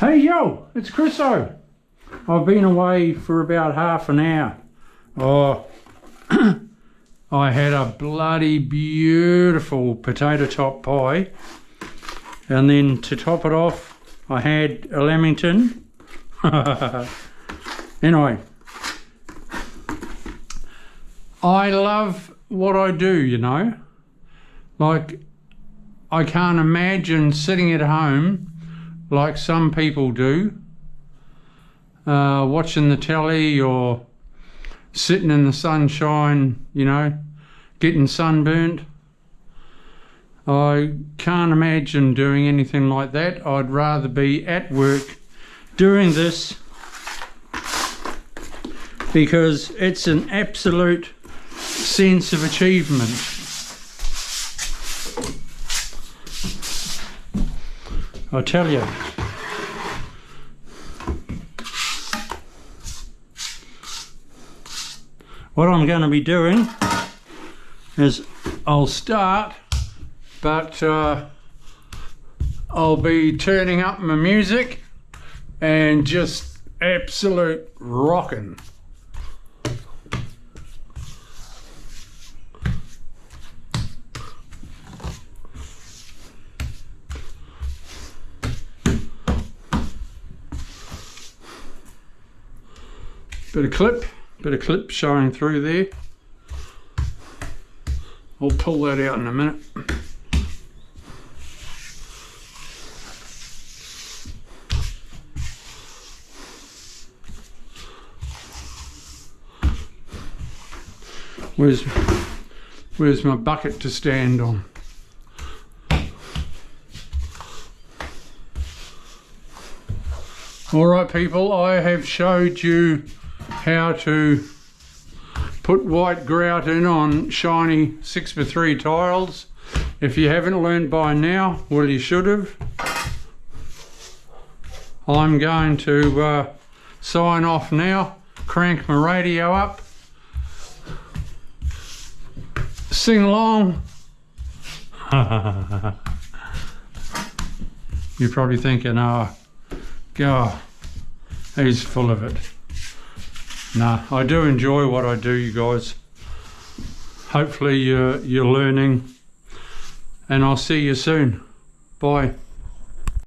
Hey yo, it's Chriso. I've been away for about half an hour. Oh, I had a bloody beautiful potato top pie, and then to top it off I had a Lamington. Anyway, I love what I do, you know. Like, I can't imagine sitting at home like some people do, watching the telly or sitting in the sunshine, you know, getting sunburnt. I can't imagine doing anything like that. I'd rather be at work doing this, because it's an absolute sense of achievement. I tell you. What I'm going to be doing is I'll start, but I'll be turning up my music and just absolute rocking. Bit of clip showing through there. I'll pull that out in a minute. Where's my bucket to stand on? All right, people, I have showed you how to put white grout in on shiny 6x3 tiles. If you haven't learned by now, well, you should have. I'm going to sign off now, crank my radio up, sing along. You're probably thinking, oh, God, he's full of it. Nah, I do enjoy what I do, you guys. Hopefully you're learning, and I'll see you soon. Bye.